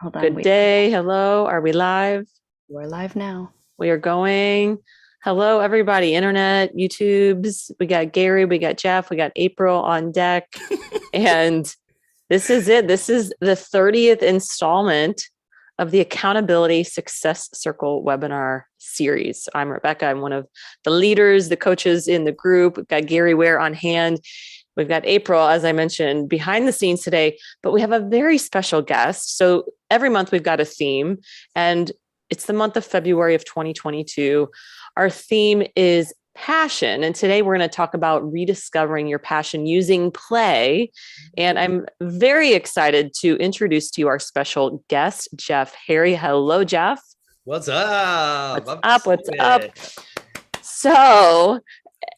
Hold on, Good wait. day. Hello. Are we live? We're live now. We are going. Hello, everybody. Internet, YouTubes. We got Gary, we got Jeff, we got Apryl on deck. And this is it. This is the 30th installment of the Accountability Success Circle webinar series. I'm Rebecca. I'm one of the leaders, the coaches in the group. We've got Gary Ware on hand. We've got Apryl, as I mentioned, behind the scenes today, but we have a very special guest. So every month we've got a theme, and it's the month of February of 2022. Our theme is passion. And today we're going to talk about rediscovering your passion using play. And I'm very excited to introduce to you our special guest, Jeff Harry. Hello, Jeff. What's up? What's up? What's up? So,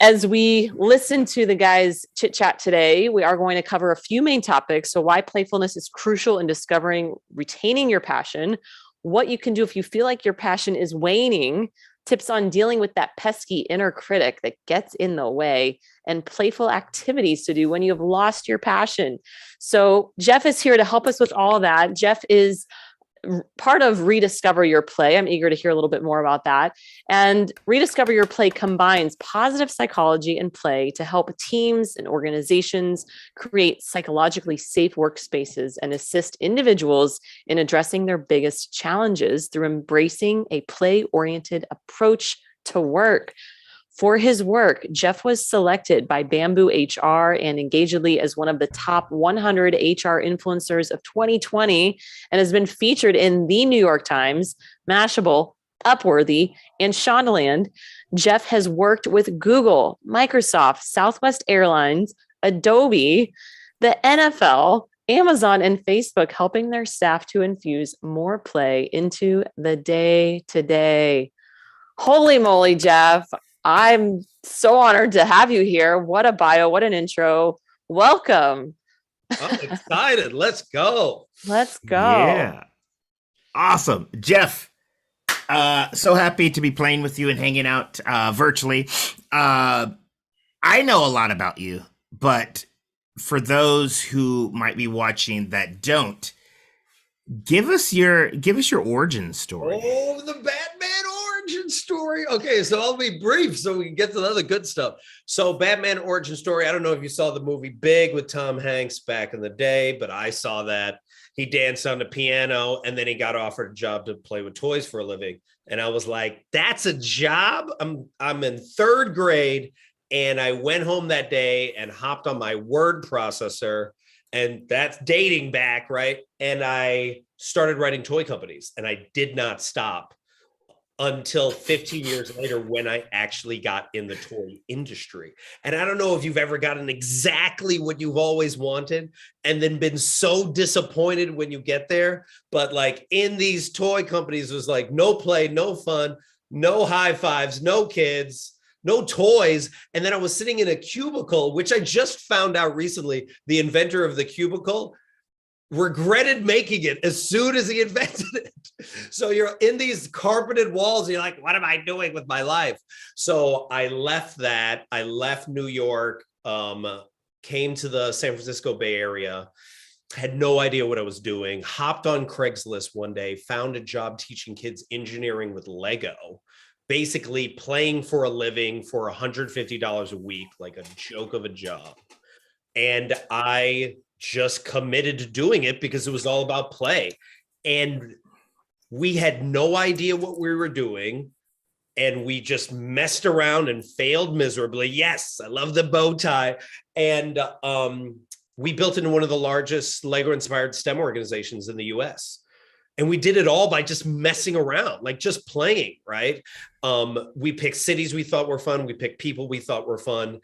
as we listen to the guys chit chat today, we are going to cover a few main topics. So, why playfulness is crucial in discovering, retaining your passion, what you can do if you feel like your passion is waning, tips on dealing with that pesky inner critic that gets in the way, and playful activities to do when you have lost your passion. So, Jeff is here to help us with all of that. Jeff is part of Rediscover Your Play. I'm eager to hear a little bit more about that. And Rediscover Your Play combines positive psychology and play to help teams and organizations create psychologically safe workspaces and assist individuals in addressing their biggest challenges through embracing a play-oriented approach to work. For his work, Jeff was selected by Bamboo HR and Engagedly as one of the top 100 HR influencers of 2020 and has been featured in the New York Times, Mashable, Upworthy, and Shondaland. Jeff has worked with Google, Microsoft, Southwest Airlines, Adobe, the NFL, Amazon, and Facebook, helping their staff to infuse more play into the day-to-day. Holy moly, Jeff. I'm so honored to have you here. What a bio, what an intro. Welcome. I'm excited. Let's go. Let's go. Yeah. Awesome. Jeff, so happy to be playing with you and hanging out virtually. I know a lot about you, but for those who might be watching that don't, give us your origin story. Oh, the Batman origin story. Okay, so I'll be brief so we can get to the other good stuff. So Batman origin story. I don't know if you saw the movie Big with Tom Hanks back in the day, but I saw that. He danced on the piano and then he got offered a job to play with toys for a living. And I was like, that's a job. I'm in third grade. And I went home that day and hopped on my word processor. And that's dating back, right? And I started writing toy companies and I did not stop until 15 years later when I actually got in the toy industry. And I don't know if you've ever gotten exactly what you've always wanted and then been so disappointed when you get there. But like in these toy companies, it was like no play, no fun, no high fives, no kids, no toys. And then I was sitting in a cubicle, which I just found out recently, the inventor of the cubicle regretted making it as soon as he invented it. So you're in these carpeted walls and you're like, what am I doing with my life? So I left that. I left New York, came to the San Francisco Bay Area, had no idea what I was doing, hopped on Craigslist one day, found a job teaching kids engineering with Lego, basically playing for a living for $150 a week, like a joke of a job. And I just committed to doing it because it was all about play. And we had no idea what we were doing. And we just messed around and failed miserably. Yes, I love the bow tie. And we built into one of the largest Lego-inspired STEM organizations in the US. And we did it all by just messing around, like just playing, right? We picked cities we thought were fun. We picked people we thought were fun.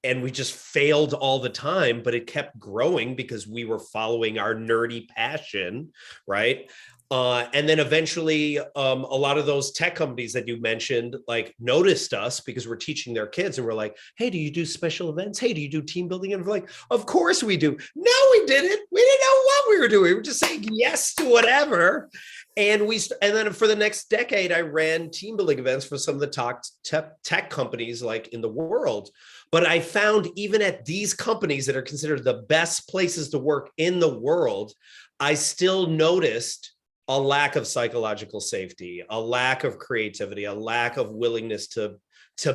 And we just failed all the time, but it kept growing because we were following our nerdy passion, right? And then eventually, a lot of those tech companies that you mentioned, like noticed us because we're teaching their kids and we're like, hey, do you do special events? Hey, do you do team building? And we're like, of course we do. No, we didn't. We didn't know what we were doing. We were just saying yes to whatever. And then for the next decade, I ran team building events for some of the top tech companies like in the world. But I found even at these companies that are considered the best places to work in the world, I still noticed a lack of psychological safety, a lack of creativity, a lack of willingness to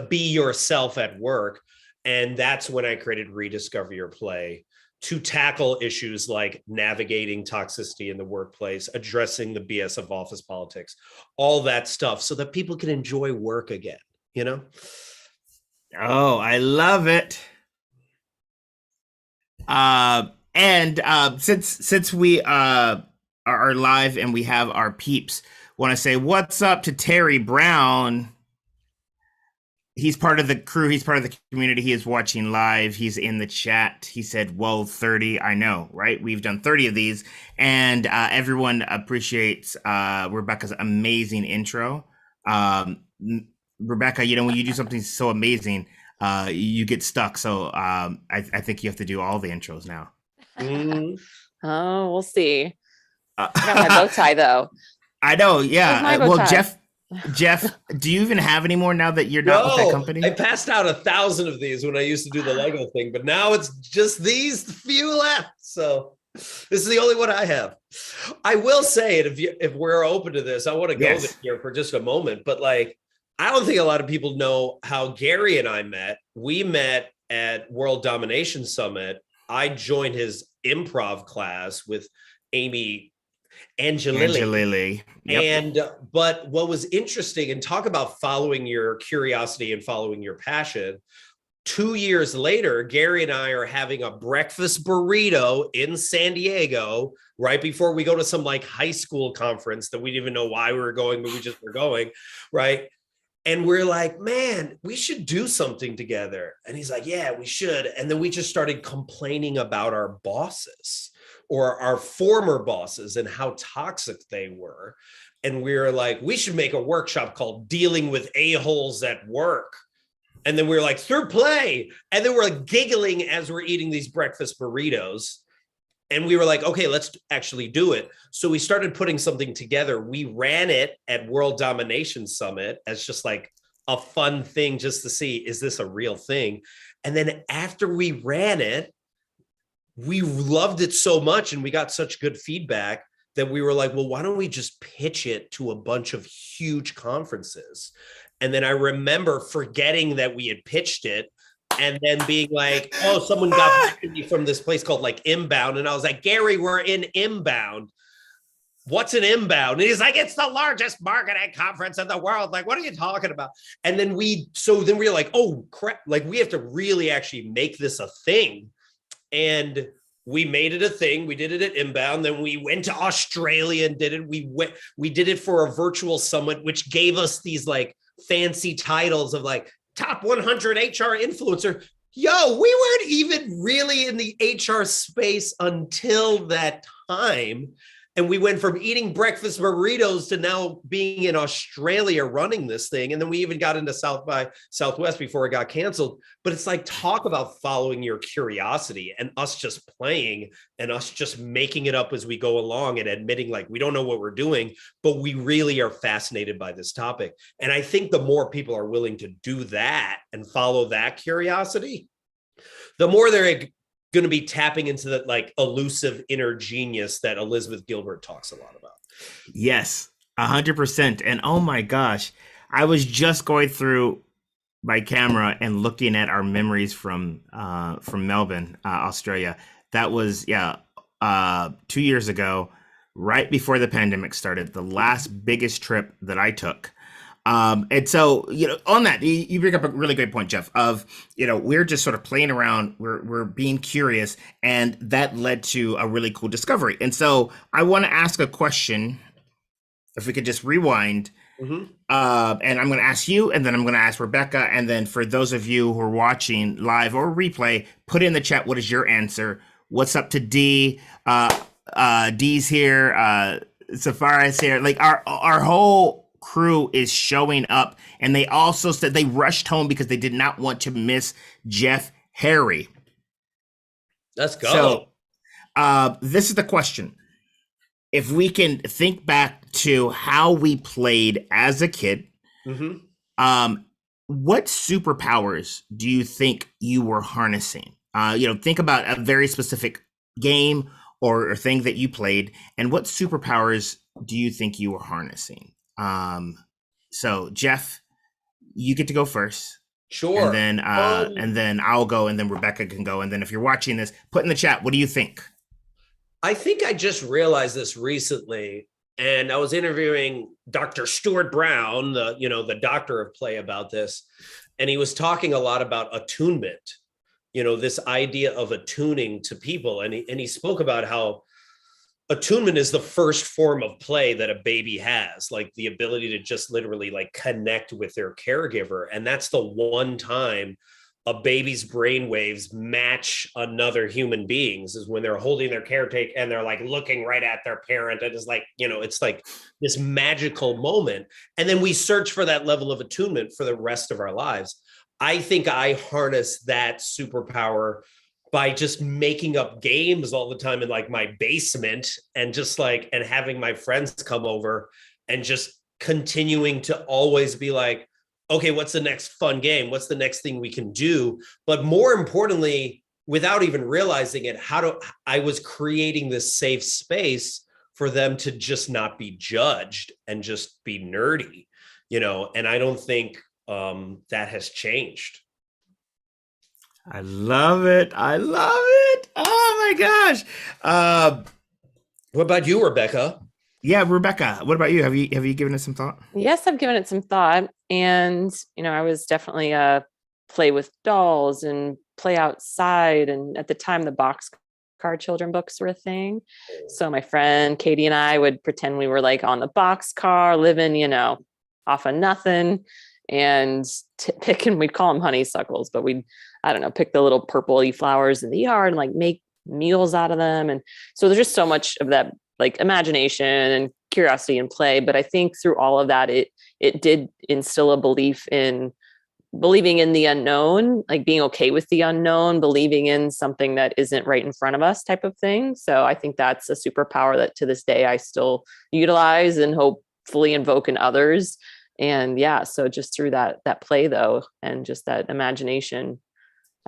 be yourself at work. And that's when I created Rediscover Your Play, to tackle issues like navigating toxicity in the workplace, addressing the BS of office politics, all that stuff, so that people can enjoy work again, you know? Oh, I love it. And since we are live and we have our peeps, want to say what's up to Terry Brown. He's part of the crew. He's part of the community. He is watching live. He's in the chat. He said, whoa, 30. I know, right? We've done 30 of these. And everyone appreciates Rebecca's amazing intro. Rebecca, when you do something so amazing, you get stuck. So I think you have to do all the intros now. Oh, we'll see. I got my bow tie, though. I know, yeah. Where's my bow tie? Jeff, do you even have any more now that you're not with that company? I passed out 1,000 of these when I used to do the Lego thing, but now it's just these few left. So this is the only one I have. I will say it, if we're open to this, I want to go here for just a moment, but like, I don't think a lot of people know how Gary and I met. We met at World Domination Summit. I joined his improv class with Amy Angelilli. Yep. And but what was interesting, and talk about following your curiosity and following your passion, 2 years later, Gary and I are having a breakfast burrito in San Diego right before we go to some like high school conference that we didn't even know why we were going, but we just were going, right? And we're like, man, we should do something together. And he's like, yeah, we should. And then we just started complaining about our bosses, or our former bosses, and how toxic they were. And we were like, we should make a workshop called Dealing with A-Holes at Work. And then we were like, through play. And then we're like giggling as we're eating these breakfast burritos. And we were like, okay, let's actually do it. So we started putting something together. We ran it at World Domination Summit as just like a fun thing, just to see, is this a real thing? And then after we ran it, we loved it so much and we got such good feedback that we were like, well, why don't we just pitch it to a bunch of huge conferences? And then I remember forgetting that we had pitched it, and then being like, oh, someone got back to me from this place called like Inbound. And I was like, Gary, we're in Inbound. What's an Inbound? And he's like, it's the largest marketing conference in the world. Like, what are you talking about? And then we were like, oh crap, like we have to really actually make this a thing. And we made it a thing. We did it at Inbound. Then we went to Australia and did it. We did it for a virtual summit, which gave us these like fancy titles of like top 100 HR influencer. Yo, we weren't even really in the HR space until that time. And we went from eating breakfast burritos to now being in Australia running this thing. And then we even got into South by Southwest before it got canceled. But it's like, talk about following your curiosity, and us just playing and us just making it up as we go along and admitting like, we don't know what we're doing, but we really are fascinated by this topic. And I think the more people are willing to do that and follow that curiosity, the more they're going to be tapping into that like elusive inner genius that Elizabeth Gilbert talks a lot about. Yes, 100%. And oh my gosh, I was just going through my camera and looking at our memories from Melbourne, Australia. That was 2 years ago, right before the pandemic started, the last biggest trip that I took. And so, on that, you bring up a really great point, Jeff, of, we're just sort of playing around, we're being curious, and that led to a really cool discovery. And so I want to ask a question, if we could just rewind, and I'm going to ask you, and then I'm going to ask Rebecca. And then for those of you who are watching live or replay, put in the chat, what is your answer? What's up to D? D's here, Safari's here, like our whole crew is showing up, and they also said they rushed home because they did not want to miss Jeff Harry. Let's go. So this is the question. If we can think back to how we played as a kid, what superpowers do you think you were harnessing? Think about a very specific game or thing that you played, and what superpowers do you think you were harnessing? So Jeff, you get to go first. Sure. And then I'll go, and then Rebecca can go. And then if you're watching this, put in the chat, what do you think? I think I just realized this recently, and I was interviewing Dr. Stuart Brown, the doctor of play, about this, and he was talking a lot about attunement, this idea of attuning to people, and he spoke about how attunement is the first form of play that a baby has, like the ability to just literally like connect with their caregiver, and that's the one time a baby's brain waves match another human being's, is when they're holding their caretaker and they're like looking right at their parent. And it's like, it's like this magical moment. And then we search for that level of attunement for the rest of our lives. I think I harness that superpower by just making up games all the time in like my basement, and just like, and having my friends come over and just continuing to always be like, okay, what's the next fun game? What's the next thing we can do? But more importantly, without even realizing it, I was creating this safe space for them to just not be judged and just be nerdy, and I don't think that has changed. I love it. Oh my gosh. What about you, Rebecca? Yeah, Rebecca, what about you? Have you given it some thought? Yes, I've given it some thought. And, I was definitely play with dolls and play outside. And at the time, the boxcar children books were a thing. So my friend Katie and I would pretend we were like on the boxcar living, off of nothing, and we'd call them honeysuckles, but we'd, pick the little purpley flowers in the yard and like make meals out of them. And so there's just so much of that like imagination and curiosity and play. But I think through all of that, it did instill a believing in the unknown, like being okay with the unknown, believing in something that isn't right in front of us type of thing. So I think that's a superpower that to this day I still utilize and hopefully invoke in others. And yeah, so just through that play though, and just that imagination,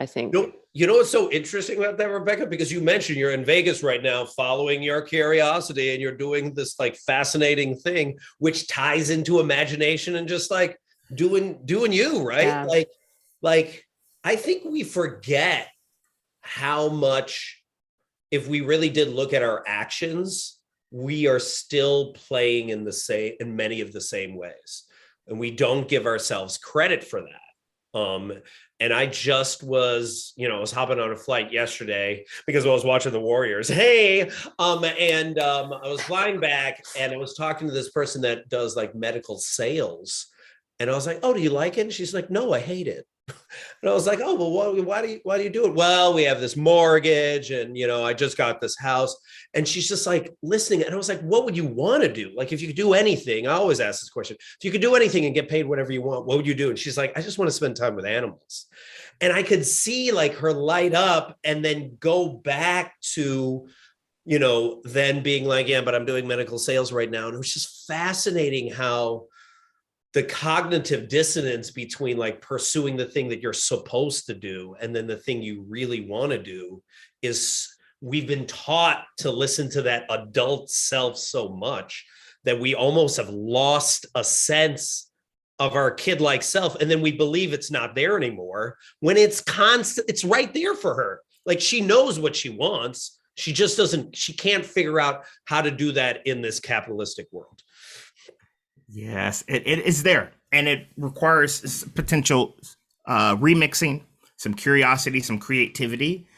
I think. You know what's so interesting about that, Rebecca? Because you mentioned you're in Vegas right now following your curiosity, and you're doing this like fascinating thing, which ties into imagination and just like doing you, right? Yeah. Like I think we forget how much, if we really did look at our actions, we are still playing in many of the same ways. And we don't give ourselves credit for that. And I just was, I was hopping on a flight yesterday because I was watching the Warriors. Hey, I was flying back, and I was talking to this person that does like medical sales. And I was like, oh, do you like it? And she's like, no, I hate it. And I was like, oh, well, why do you do it? Well, we have this mortgage, and, I just got this house. And she's just like listening. And I was like, what would you want to do? Like, if you could do anything, I always ask this question. If you could do anything and get paid whatever you want, what would you do? And she's like, I just want to spend time with animals. And I could see like her light up and then go back to, then being like, yeah, but I'm doing medical sales right now. And it was just fascinating how the cognitive dissonance between like pursuing the thing that you're supposed to do and then the thing you really want to do is, we've been taught to listen to that adult self so much that we almost have lost a sense of our kid-like self. And then we believe it's not there anymore when it's constant. It's right there for her. Like, she knows what she wants. She just she can't figure out how to do that in this capitalistic world. Yes, it is there, and it requires potential remixing, some curiosity, some creativity.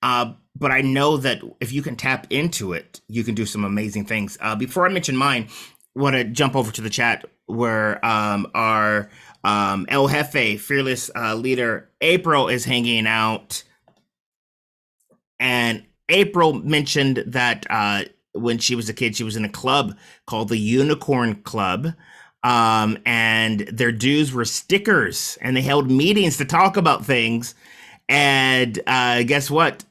But I know that if you can tap into it, you can do some amazing things. Before I mention mine, I want to jump over to the chat where our El Jefe, fearless leader, Apryl, is hanging out. And Apryl mentioned that when she was a kid, she was in a club called the Unicorn Club. And their dues were stickers, and they held meetings to talk about things. And guess what?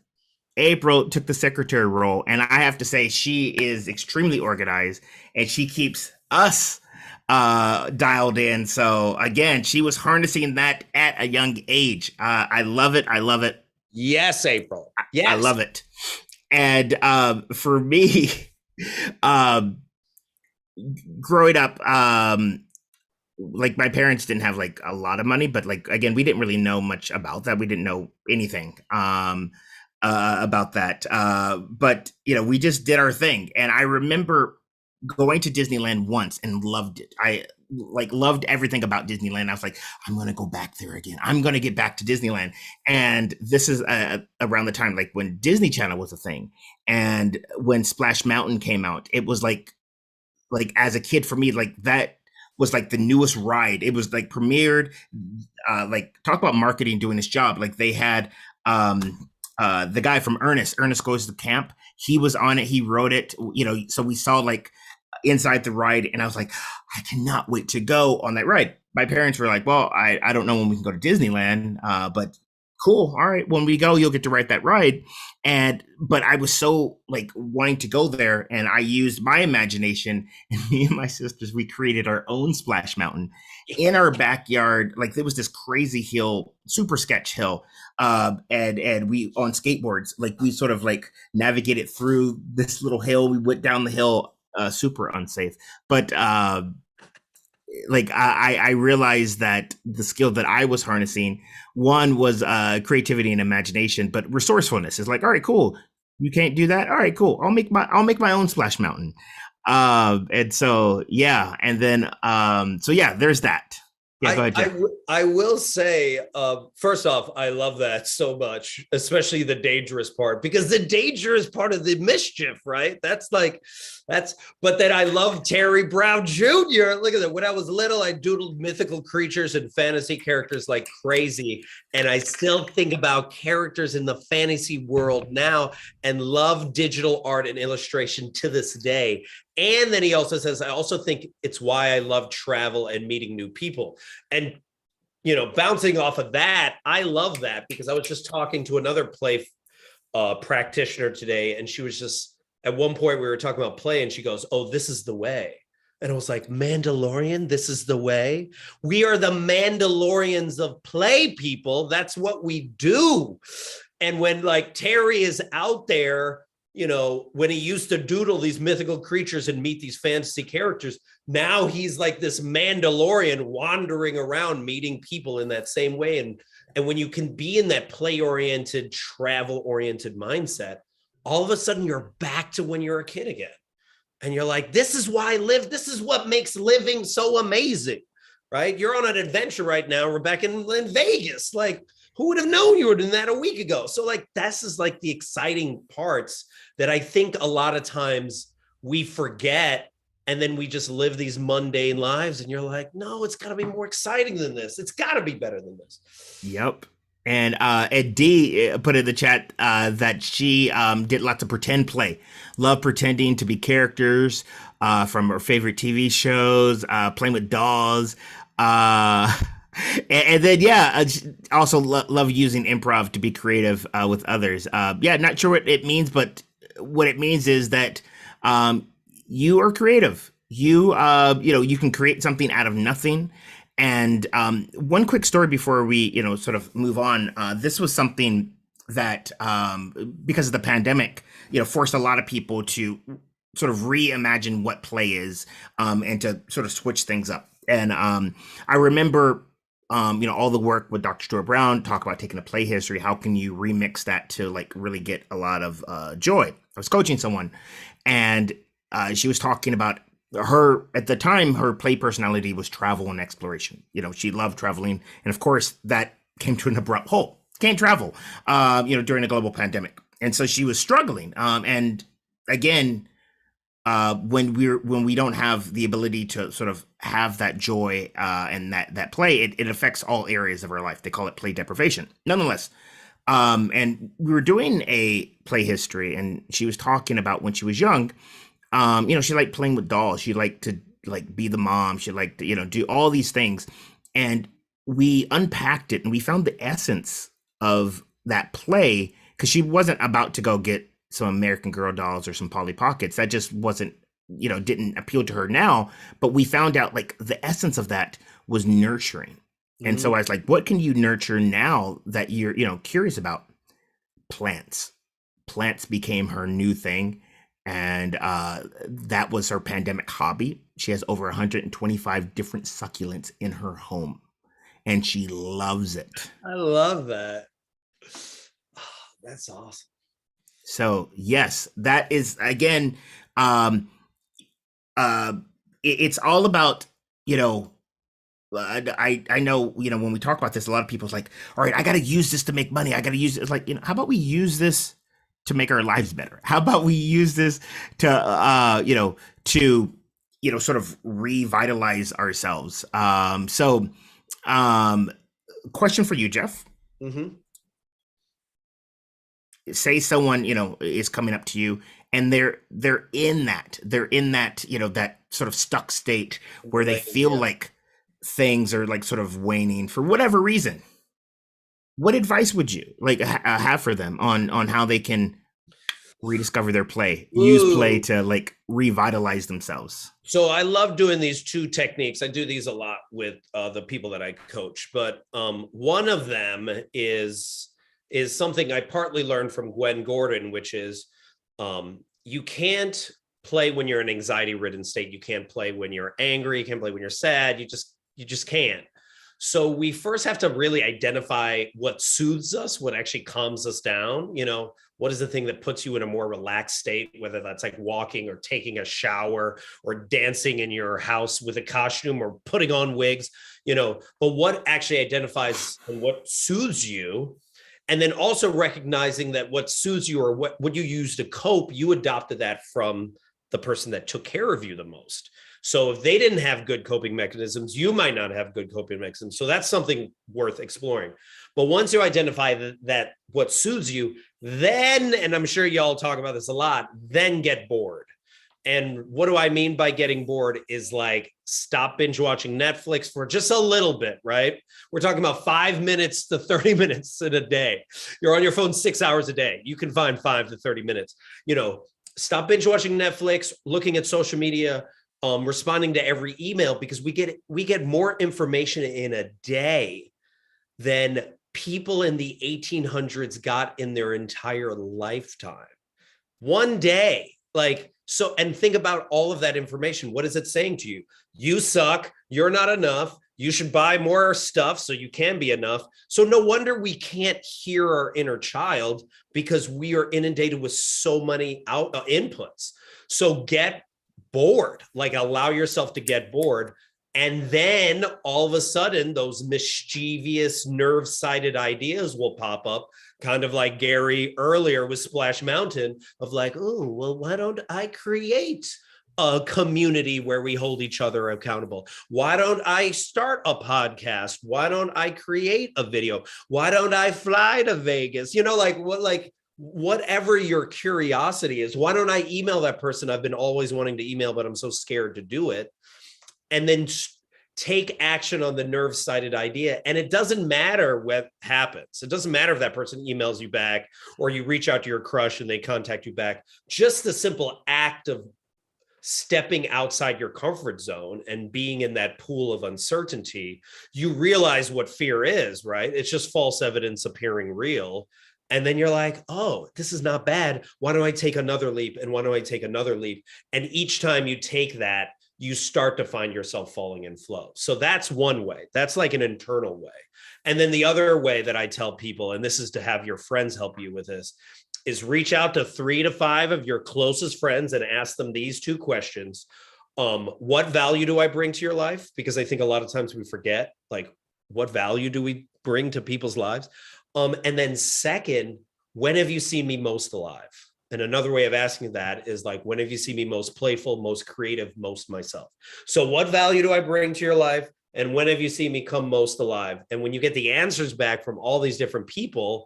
Apryl took the secretary role, and I have to say she is extremely organized, and she keeps us dialed in. So again, she was harnessing that at a young age. I love it. Yes, Apryl. Yes, I love it. And for me, um, growing up, like my parents didn't have like a lot of money, but like again, we didn't really know much about that. We didn't know anything about that. But you know, we just did our thing. And I remember going to Disneyland once and loved it. I like loved everything about Disneyland. I was like, I'm gonna go back there again. I'm gonna get back to Disneyland. And this is around the time like when Disney Channel was a thing, and when Splash Mountain came out, it was like as a kid for me, like that was like the newest ride. It was like premiered, like talk about marketing doing its job. Like they had the guy from Ernest Goes to Camp. He was on it. He wrote it, you know, so we saw like inside the ride and I was like, I cannot wait to go on that ride. My parents were like, well, I don't know when we can go to Disneyland, but cool. All right. When we go, you'll get to ride that ride. But I was so like wanting to go there and I used my imagination and me and my sisters, we created our own Splash Mountain in our backyard. Like there was this crazy hill, super sketch hill. And we on skateboards, like we sort of like navigated through this little hill. We went down the hill, super unsafe, but, like I realized that the skill that I was harnessing, one was creativity and imagination, but resourcefulness is like, all right, cool. You can't do that. All right, cool. I'll make my own Splash Mountain. And so yeah, and then so yeah, there's that. Yeah, go ahead, Jeff. I will say, first off, I love that so much, especially the dangerous part, because the danger is part of the mischief, right? But then I love Terry Brown Jr. Look at that. When I was little, I doodled mythical creatures and fantasy characters like crazy. And I still think about characters in the fantasy world now and love digital art and illustration to this day. And then he also says, I also think it's why I love travel and meeting new people. And, you know, bouncing off of that, I love that because I was just talking to another play practitioner today. And she was just, at one point we were talking about play and she goes, oh, this is the way. And I was like, Mandalorian, this is the way. We are the Mandalorians of play, people. That's what we do. And when like Terry is out there, you know, when he used to doodle these mythical creatures and meet these fantasy characters, now he's like this Mandalorian wandering around meeting people in that same way. And when you can be in that play-oriented, travel-oriented mindset, all of a sudden you're back to when you're a kid again. And you're like, this is why I live. This is what makes living so amazing, right? You're on an adventure right now, Rebecca, in Vegas. Like, who would have known you were doing that a week ago? So like, this is like the exciting parts that I think a lot of times we forget. And then we just live these mundane lives. And you're like, no, it's got to be more exciting than this. It's got to be better than this. Yep. And Ed D put in the chat that she did lots of pretend play. Love pretending to be characters from her favorite TV shows, playing with dolls. And then, yeah, also love using improv to be creative with others. Yeah, not sure what it means, but what it means is that you are creative. You know, you can create something out of nothing. And one quick story before we, you know, sort of move on. This was something that, because of the pandemic, you know, forced a lot of people to sort of reimagine what play is and to sort of switch things up. And I remember, you know, all the work with Dr. Stuart Brown, talk about taking a play history. How can you remix that to like really get a lot of joy? I was coaching someone and she was talking about her, at the time, her play personality was travel and exploration. You know, she loved traveling. And of course, that came to an abrupt halt. Can't travel, you know, during a global pandemic. And so she was struggling. And again, when we don't have the ability to sort of have that joy and that play, it affects all areas of our life. They call it play deprivation. Nonetheless, and we were doing a play history, and she was talking about when she was young. You know, she liked playing with dolls. She liked to like be the mom. She liked to, you know, do all these things. And we unpacked it and we found the essence of that play because she wasn't about to go get some American Girl dolls or some Polly Pockets. That just wasn't, you know, didn't appeal to her now. But we found out like the essence of that was nurturing. And so I was like, what can you nurture now that you're, you know, curious about? Plants. plants became her new thing. And that was her pandemic hobby. She has over 125 different succulents in her home, and she loves it. I love that. Oh, that's awesome. So yes, that is, again, it's all about, you know, I know, you know, when we talk about this, a lot of people's like, all right, I got to use this to make money. I got to use it. It's like, you know, how about we use this to make our lives better? How about we use this to, sort of revitalize ourselves? Question for you, Jeff. Mm-hmm. Say someone, you know, is coming up to you and they're in that, you know, that sort of stuck state where they feel like things are like sort of waning for whatever reason. What advice would you like have for them on how they can rediscover their play, use play to like revitalize themselves? So I love doing these two techniques. I do these a lot with the people that I coach, but one of them is something I partly learned from Gwen Gordon, which is you can't play when you're in an anxiety-ridden state. You can't play when you're angry. You can't play when you're sad. You just can't. So we first have to really identify what soothes us, what actually calms us down. You know, what is the thing that puts you in a more relaxed state, whether that's like walking or taking a shower or dancing in your house with a costume or putting on wigs, you know, but what actually identifies and what soothes you. And then also recognizing that what soothes you or what you use to cope, you adopted that from the person that took care of you the most. So if they didn't have good coping mechanisms, you might not have good coping mechanisms. So that's something worth exploring. But once you identify that what soothes you, then, and I'm sure y'all talk about this a lot, then get bored. And what do I mean by getting bored is like stop binge watching Netflix for just a little bit, right? We're talking about 5 minutes to 30 minutes in a day. You're on your phone 6 hours a day. You can find 5 to 30 minutes, you know, stop binge watching Netflix, looking at social media, responding to every email, because we get more information in a day than people in the 1800s got in their entire lifetime. One day, like, so, and think about all of that information. What is it saying to you? You suck. You're not enough. You should buy more stuff so you can be enough. So no wonder we can't hear our inner child, because we are inundated with so many inputs. So get bored, like allow yourself to get bored. And then all of a sudden, those mischievous, nerve-sided ideas will pop up, kind of like Gary earlier with Splash Mountain, of like, oh, well, why don't I create a community where we hold each other accountable? Why don't I start a podcast? Why don't I create a video? Why don't I fly to Vegas? You know, like what, like whatever your curiosity is, why don't I email that person I've been always wanting to email, but I'm so scared to do it? And then take action on the nerve-sided idea. And it doesn't matter what happens. It doesn't matter if that person emails you back or you reach out to your crush and they contact you back. Just the simple act of stepping outside your comfort zone and being in that pool of uncertainty, you realize what fear is, right? It's just false evidence appearing real. And then you're like, oh, this is not bad. Why don't I take another leap? And why don't I take another leap? And each time you take that, you start to find yourself falling in flow. So that's one way. That's like an internal way. And then the other way that I tell people, and this is to have your friends help you with this, is reach out to 3 to 5 of your closest friends and ask them these 2 questions. What value do I bring to your life? Because I think a lot of times we forget, like, what value do we bring to people's lives? And then second, when have you seen me most alive? And another way of asking that is like, when have you seen me most playful, most creative, most myself? So what value do I bring to your life? And when have you seen me come most alive? And when you get the answers back from all these different people,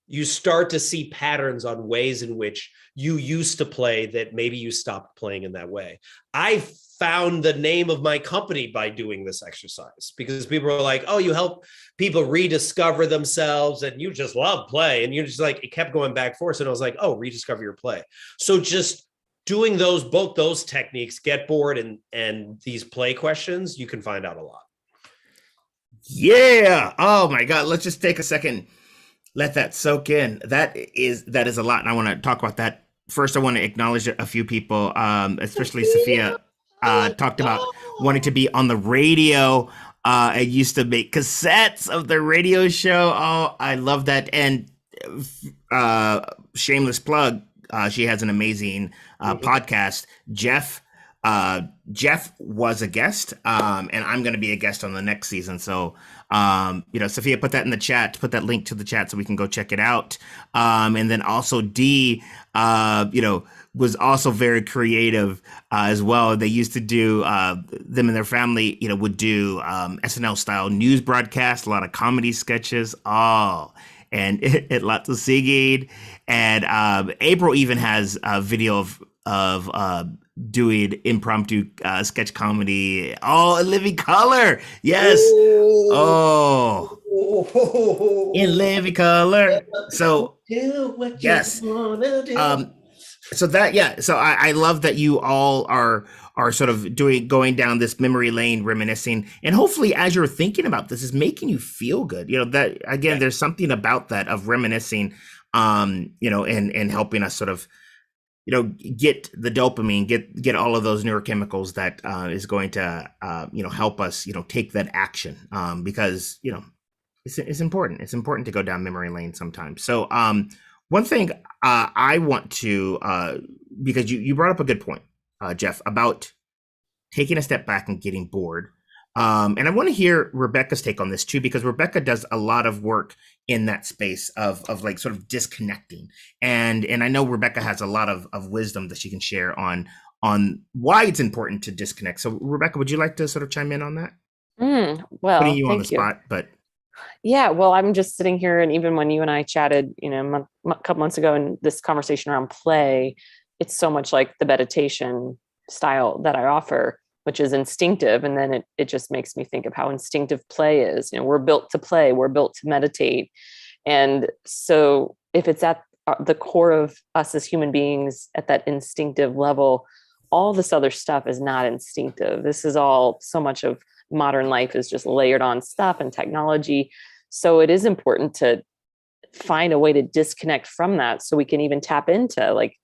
you start to see patterns on ways in which you used to play that maybe you stopped playing in that way. I found the name of my company by doing this exercise, because people are like, oh, you help people rediscover themselves and you just love play. And you're just like, it kept going back and forth. And I was like, oh, rediscover your play. So just doing both those techniques, get bored and these play questions, you can find out a lot. Yeah. Oh my God. Let's just take a second. Let that soak in. That is a lot, and I want to talk about that. First, I want to acknowledge a few people, especially Sophia, talked about wanting to be on the radio. I used to make cassettes of the radio show. Oh, I love that. And shameless plug, she has an amazing podcast. Jeff was a guest, and I'm going to be a guest on the next season. So, Sophia, put that in the chat, put that link to the chat so we can go check it out. And then also Dee, was also very creative as well. They used to do, them and their family, would do SNL style news broadcasts, a lot of comedy sketches. Oh, and it lots of singing. And Apryl even has a video of doing impromptu sketch comedy. Oh, in living color. Yes. Oh, in living color. So yes. So that, yeah. So I love that you all are sort of going down this memory lane, reminiscing, and hopefully as you're thinking about this is making you feel good. That again, there's something about that of reminiscing, and helping us sort of, get the dopamine, get all of those neurochemicals that is going to, help us, take that action, because, it's important. It's important to go down memory lane sometimes. So one thing I want to, because you brought up a good point, Jeff, about taking a step back and getting bored. And I want to hear Rebecca's take on this too, because Rebecca does a lot of work in that space of like sort of disconnecting. And I know Rebecca has a lot of wisdom that she can share on why it's important to disconnect. So Rebecca, would you like to sort of chime in on that? Well, putting you on the thank you. spot, but yeah, well, I'm just sitting here, and even when you and I chatted, a couple months ago in this conversation around play, it's so much like the meditation style that I offer, which is instinctive. And then it just makes me think of how instinctive play is. We're built to play, we're built to meditate. And so if it's at the core of us as human beings at that instinctive level, all this other stuff is not instinctive. This is all, so much of modern life is just layered on stuff and technology. So it is important to find a way to disconnect from that so we can even tap into like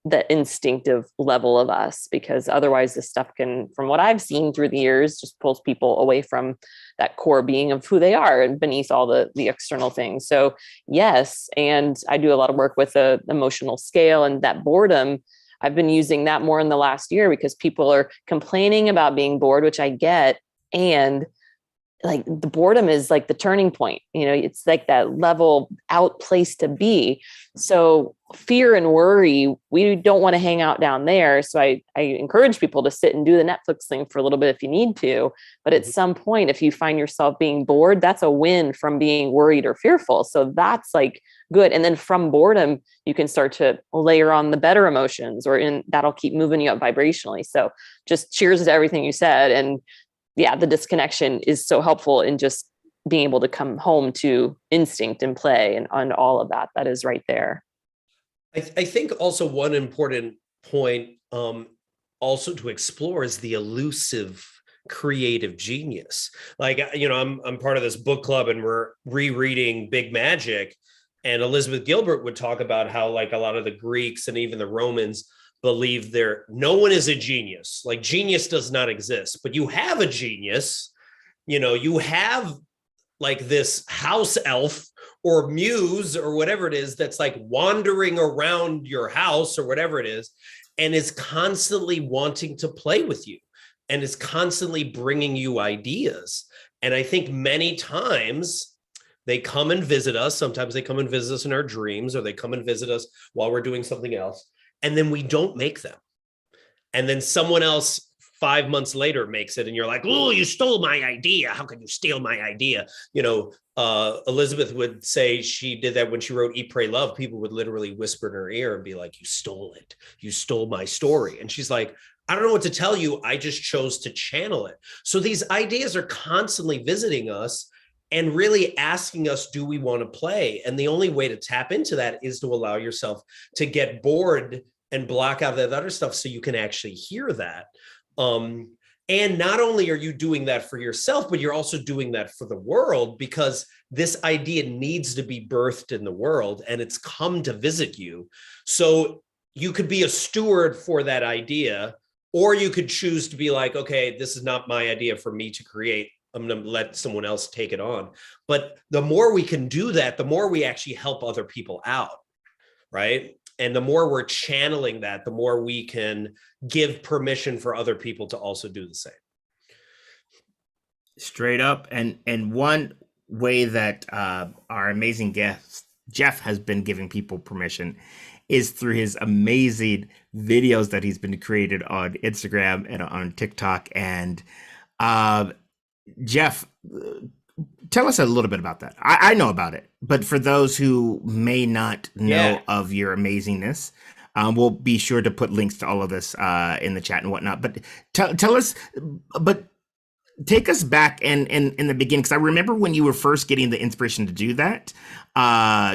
the instinctive level of us, because otherwise this stuff can, from what I've seen through the years, just pulls people away from that core being of who they are and beneath all the external things. So yes, and I do a lot of work with the emotional scale, and that boredom, I've been using that more in the last year because people are complaining about being bored, which I get. And like the boredom is like the turning point, it's like that level out place to be. So fear and worry, we don't want to hang out down there. So I encourage people to sit and do the Netflix thing for a little bit if you need to. But at some point, if you find yourself being bored, that's a win from being worried or fearful. So that's like good. And then from boredom, you can start to layer on the better emotions, that'll keep moving you up vibrationally. So just cheers to everything you said. And yeah, the disconnection is so helpful in just being able to come home to instinct and play and all of that. That is right there. I think also one important point also to explore is the elusive creative genius. Like, I'm part of this book club and we're rereading Big Magic, and Elizabeth Gilbert would talk about how like a lot of the Greeks and even the Romans believe no one is a genius. Like genius does not exist, but you have a genius. You have like this house elf or muse or whatever it is that's like wandering around your house or whatever it is, and is constantly wanting to play with you and is constantly bringing you ideas. And I think many times they come and visit us. Sometimes they come and visit us in our dreams, or they come and visit us while we're doing something else. And then we don't make them. And then someone else 5 months later makes it. And you're like, oh, you stole my idea. How could you steal my idea? Elizabeth would say she did that when she wrote Eat, Pray, Love. People would literally whisper in her ear and be like, you stole it. You stole my story. And she's like, I don't know what to tell you. I just chose to channel it. So these ideas are constantly visiting us and really asking us, do we want to play? And the only way to tap into that is to allow yourself to get bored and block out that other stuff so you can actually hear that. And not only are you doing that for yourself, but you're also doing that for the world, because this idea needs to be birthed in the world and it's come to visit you. So you could be a steward for that idea, or you could choose to be like, okay, this is not my idea for me to create. I'm going to let someone else take it on. But the more we can do that, the more we actually help other people out, right? And the more we're channeling that, the more we can give permission for other people to also do the same. Straight up. And one way that our amazing guest Jeff has been giving people permission is through his amazing videos that he's been created on Instagram and on TikTok. And Jeff, tell us a little bit about that. I know about it, but for those who may not know of your amazingness, we'll be sure to put links to all of this in the chat and whatnot. But tell us, but take us back in the beginning, because I remember when you were first getting the inspiration to do that,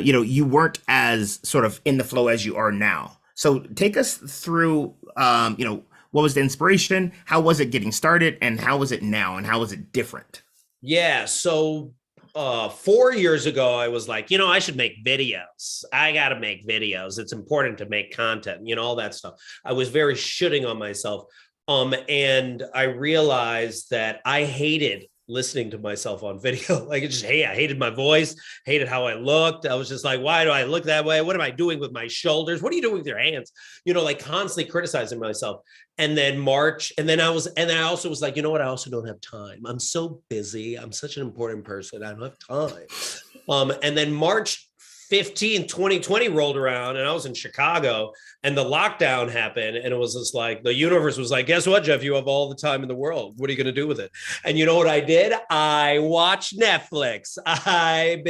you weren't as sort of in the flow as you are now. So take us through, what was the inspiration? How was it getting started? And how was it now? And how was it different? Yeah. So 4 years ago, I was like, I should make videos. I got to make videos. It's important to make content, all that stuff. I was very shitting on myself. And I realized that I hated listening to myself on video. Like, I hated my voice, hated how I looked. I was just like, why do I look that way? What am I doing with my shoulders? What are you doing with your hands? Like constantly criticizing myself. And then I also was like, you know what? I also don't have time. I'm so busy. I'm such an important person. I don't have time. And then March 15th, 2020 rolled around and I was in Chicago and the lockdown happened. And it was just like, the universe was like, guess what, Jeff, you have all the time in the world. What are you going to do with it? And you know what I did? I watched Netflix. I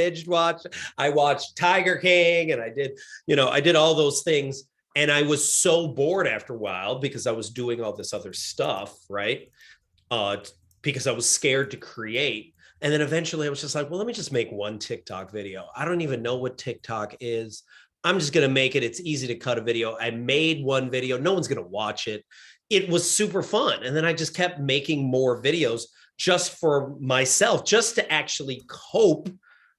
watched Tiger King, and I did all those things. And I was so bored after a while because I was doing all this other stuff, right? Because I was scared to create. And then eventually I was just like, well, let me just make one TikTok video. I don't even know what TikTok is. I'm just going to make it. It's easy to cut a video. I made one video. No one's going to watch it. It was super fun. And then I just kept making more videos just for myself, just to actually cope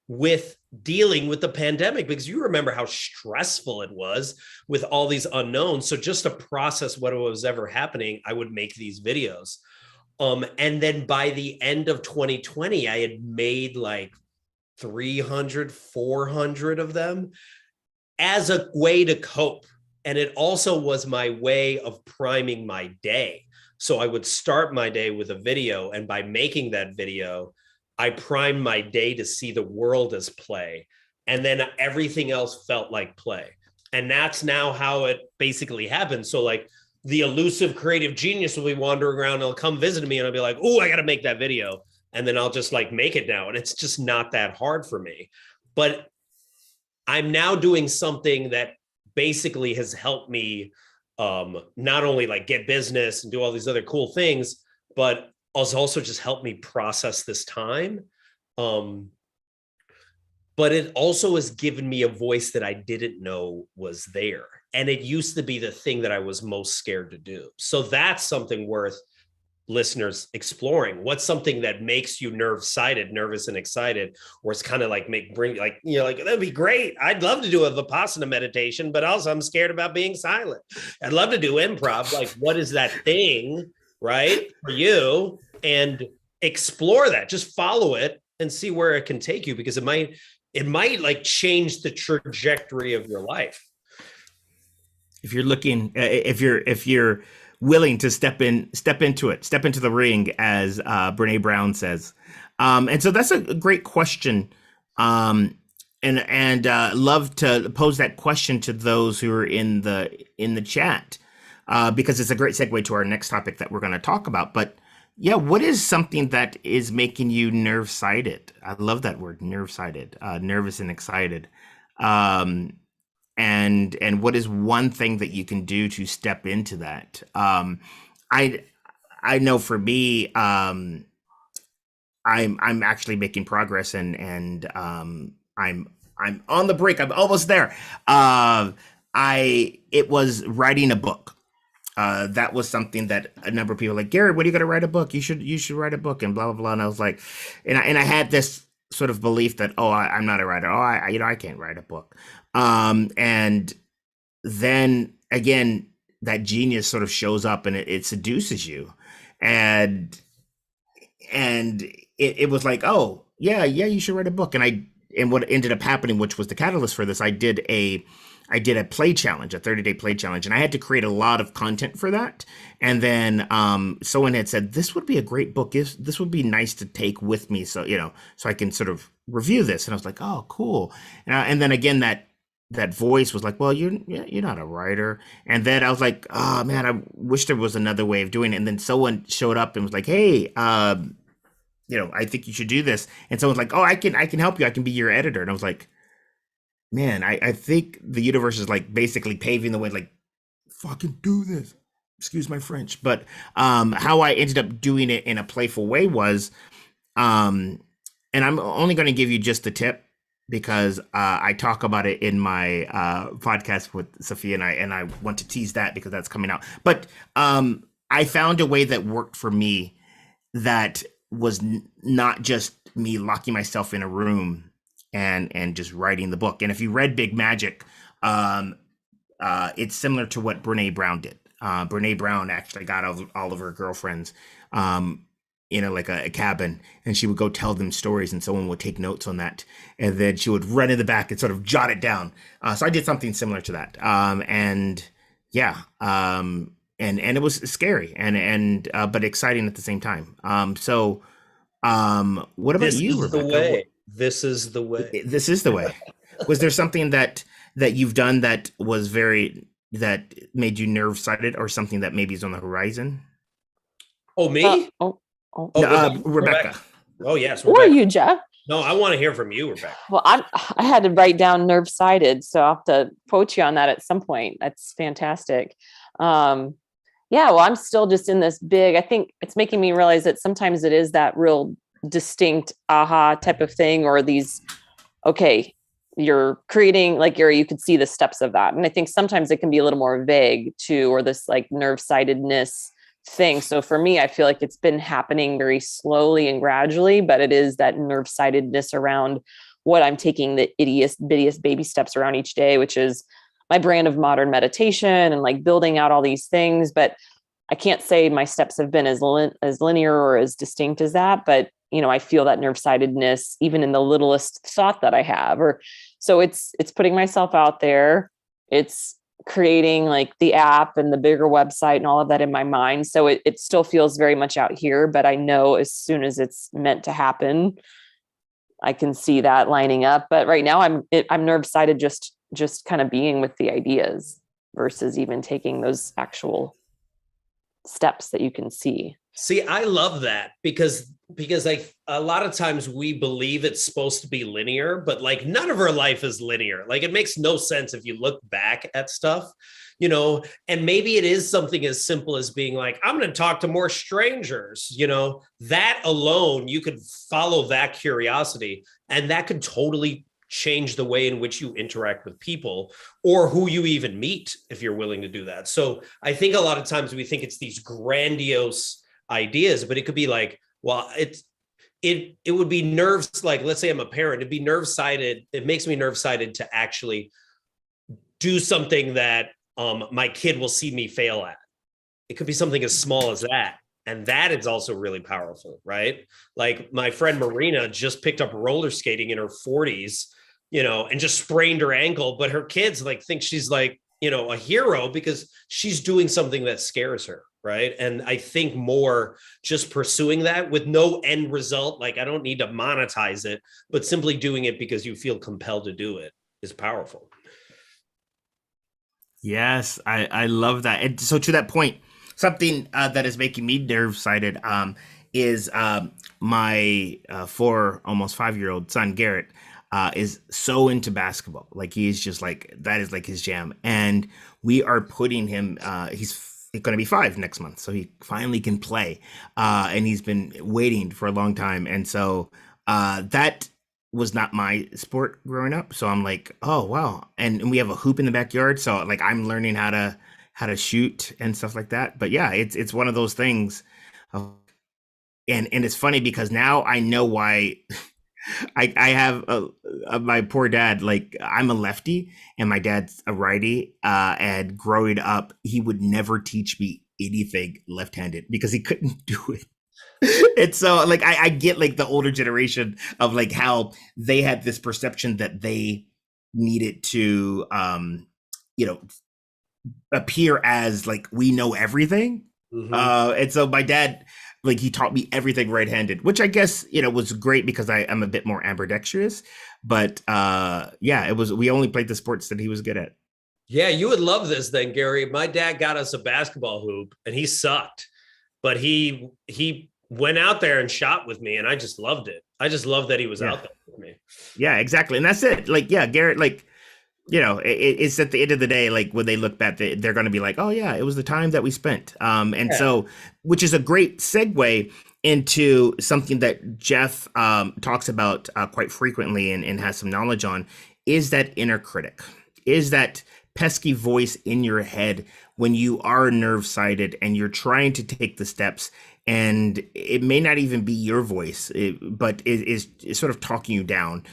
with dealing with the pandemic, because you remember how stressful it was with all these unknowns. So just to process what was ever happening, I would make these videos. And then by the end of 2020, I had made like 300, 400 of them as a way to cope. And it also was my way of priming my day. So I would start my day with a video, and by making that video, I primed my day to see the world as play. And then everything else felt like play. And that's now how it basically happens. So like the elusive creative genius will be wandering around and he'll come visit me and I'll be like, oh, I got to make that video. And then I'll just like make it now. And it's just not that hard for me. But I'm now doing something that basically has helped me not only like get business and do all these other cool things, but also just helped me process this time. But it also has given me a voice that I didn't know was there. And it used to be the thing that I was most scared to do. So that's something worth listeners exploring. What's something that makes you nervous and excited, or it's kind of like that'd be great. I'd love to do a Vipassana meditation, but also I'm scared about being silent. I'd love to do improv. Like, what is that thing, right, for you? And explore that. Just follow it and see where it can take you, because it might like change the trajectory of your life. If you're looking, if you're willing to step into the ring, as Brene Brown says. And so that's a great question. And love to pose that question to those who are in the chat, because it's a great segue to our next topic that we're going to talk about. But yeah, what is something that is making you nerve-sided? I love that word, nerve-sided, nervous and excited. And what is one thing that you can do to step into that? I know for me, I'm actually making progress, and I'm on the break. I'm almost there. It was writing a book. that was something that a number of people were like, Gary, what are you going to write a book? You should write a book and blah, blah, blah. And I was like, and I had this sort of belief that, oh, I'm not a writer. Oh, I can't write a book. And then again, that genius sort of shows up and it seduces you. And it was like, oh yeah, you should write a book. And what ended up happening, which was the catalyst for this, I did a play challenge, a 30-day play challenge, and I had to create a lot of content for that. And then someone had said, this would be a great book. This would be nice to take with me, so so I can sort of review this. And I was like, oh, cool. And then again, that voice was like, well, you're not a writer. And then I was like, oh man, I wish there was another way of doing it. And then someone showed up and was like, hey, I think you should do this. And someone's like, oh, I can help you. I can be your editor. And I was like, man, I think the universe is like basically paving the way, like, fucking do this. Excuse my French. But how I ended up doing it in a playful way was, and I'm only going to give you just the tip because I talk about it in my podcast with Sophia, and I want to tease that because that's coming out. But I found a way that worked for me that was not just me locking myself in a room and just writing the book. And if you read Big Magic, it's similar to what Brene Brown did. Brene Brown actually got all of her girlfriends in like a cabin, and she would go tell them stories, and someone would take notes on that, and then she would run in the back and sort of jot it down. So I did something similar to that, and it was scary and but exciting at the same time. What about you, Rebecca? This is the way. This is the way. Was there something that you've done that made you nerve-sighted, or something that maybe is on the horizon? Oh, me? Rebecca. Oh, yes. Rebecca. Or you, Jeff? No, I want to hear from you, Rebecca. Well, I had to write down nerve-sighted, so I'll have to quote you on that at some point. That's fantastic. Well, I'm still just in this big, I think it's making me realize that sometimes it is that real distinct aha type of thing, or these, okay, you're creating, like Gary, you could see the steps of that. And I think sometimes it can be a little more vague too, or this like nerve-sightedness thing. So for me, I feel like it's been happening very slowly and gradually, but it is that nerve-sightedness around what I'm taking the bittiest baby steps around each day, which is my brand of modern meditation and like building out all these things. But I can't say my steps have been as linear or as distinct as that, but I feel that nerve-sightedness even in the littlest thought that I have, so it's putting myself out there. It's creating like the app and the bigger website and all of that in my mind. So it still feels very much out here, but I know as soon as it's meant to happen, I can see that lining up. But right now I'm nerve-sighted just kind of being with the ideas versus even taking those actual steps that you can see. See, I love that because like a lot of times we believe it's supposed to be linear, but like none of our life is linear. Like it makes no sense if you look back at stuff, and maybe it is something as simple as being like, I'm going to talk to more strangers, that alone, you could follow that curiosity, and that could totally change the way in which you interact with people or who you even meet if you're willing to do that. So I think a lot of times we think it's these grandiose ideas, but it could be like, well, it would be nerves. Like, let's say I'm a parent, it'd be nerve-sighted. It makes me nerve-sighted to actually do something that my kid will see me fail at. It could be something as small as that. And that is also really powerful, right? Like my friend Marina just picked up roller skating in her 40s, and just sprained her ankle, but her kids like think she's like, a hero because she's doing something that scares her. Right. And I think more just pursuing that with no end result, like I don't need to monetize it, but simply doing it because you feel compelled to do it is powerful. Yes, I love that. And so to that point, something that is making me nerve-sighted is my almost 5-year-old son, Garrett, is so into basketball. Like he's just like, that is like his jam. And we are putting him, he's going to be 5 next month, so he finally can play, and he's been waiting for a long time. And so that was not my sport growing up, so I'm like, oh wow. And we have a hoop in the backyard, so like I'm learning how to how to shoot and stuff like that. But yeah, it's one of those things. And it's funny because now I know why I have my poor dad. Like, I'm a lefty and my dad's a righty. And growing up, he would never teach me anything left-handed because he couldn't do it. And so, like, I get like the older generation of like how they had this perception that they needed to, you know, appear as like we know everything. And so my dad, like, he taught me everything right-handed, which I guess, you know, was great because I'm a bit more ambidextrous. But yeah, we only played the sports that he was good at. Yeah, you would love this then, Gary. My dad got us a basketball hoop and he sucked, but he went out there and shot with me and I just loved it. I just loved that he was out there with me. Yeah, exactly. And that's it. Like, yeah, Garrett, like, you know, it's at the end of the day, like when they look back, they're going to be like, oh yeah, it was the time that we spent. So, which is a great segue into something that Jeff talks about quite frequently and has some knowledge on, is that inner critic, is that pesky voice in your head when you are nerve-sided and you're trying to take the steps, and it may not even be your voice, but it is sort of talking you down.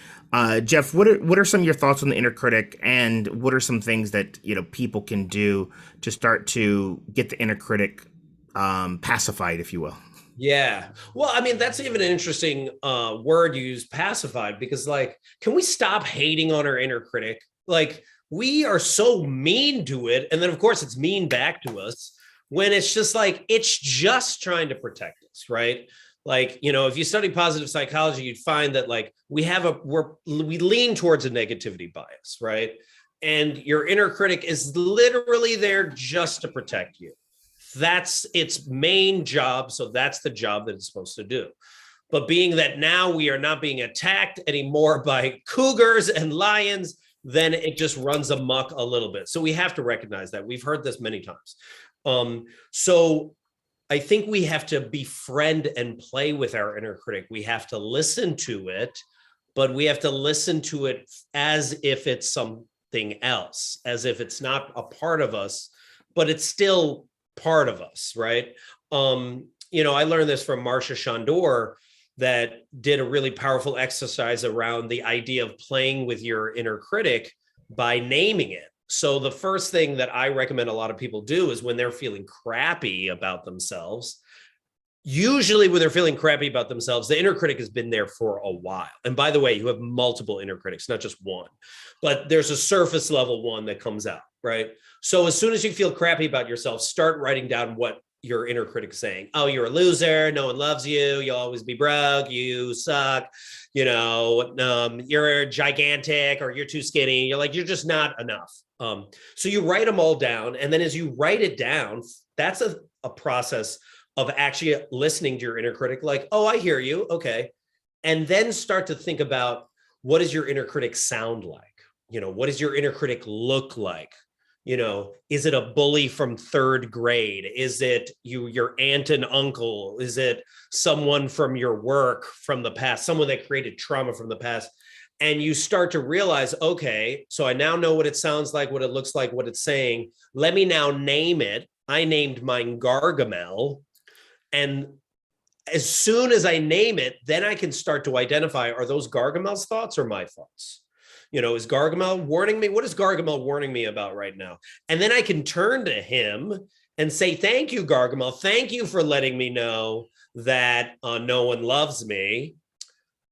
Jeff, what are some of your thoughts on the inner critic, and what are some things that, you know, people can do to start to get the inner critic pacified, if you will? Yeah. Well, I mean, that's even an interesting word you use, pacified, because like, can we stop hating on our inner critic? Like, we are so mean to it. And then of course it's mean back to us when it's just like, it's just trying to protect us, right? Like, you know, if you study positive psychology, you'd find that like we lean towards a negativity bias, right? And your inner critic is literally there just to protect you. That's its main job. So that's the job that it's supposed to do. But being that now we are not being attacked anymore by cougars and lions, then it just runs amok a little bit. So we have to recognize that. We've heard this many times. So I think we have to befriend and play with our inner critic. We have to listen to it, but we have to listen to it as if it's something else, as if it's not a part of us, but it's still part of us, right? You know, I learned this from Marcia Chandor, that did a really powerful exercise around the idea of playing with your inner critic by naming it. So the first thing that I recommend a lot of people do is when they're feeling crappy about themselves, usually when they're feeling crappy about themselves, the inner critic has been there for a while. And by the way, you have multiple inner critics, not just one, but there's a surface level one that comes out, right? So as soon as you feel crappy about yourself, start writing down what your inner critic saying. Oh, you're a loser. No one loves you. You'll always be broke. You suck. You know, you're gigantic, or you're too skinny. You're like, you're just not enough. So you write them all down. And then as you write it down, that's a process of actually listening to your inner critic. Like, oh, I hear you. Okay. And then start to think about, what does your inner critic sound like? You know, what does your inner critic look like? You know, is it a bully from third grade? Is it your aunt and uncle? Is it someone from your work from the past, someone that created trauma from the past? And you start to realize, okay, so I now know what it sounds like, what it looks like, what it's saying. Let me now name it. I named mine Gargamel. And as soon as I name it, then I can start to identify, are those Gargamel's thoughts or my thoughts? You know, is Gargamel warning me? What is Gargamel warning me about right now? And then I can turn to him and say, thank you, Gargamel. Thank you for letting me know that no one loves me.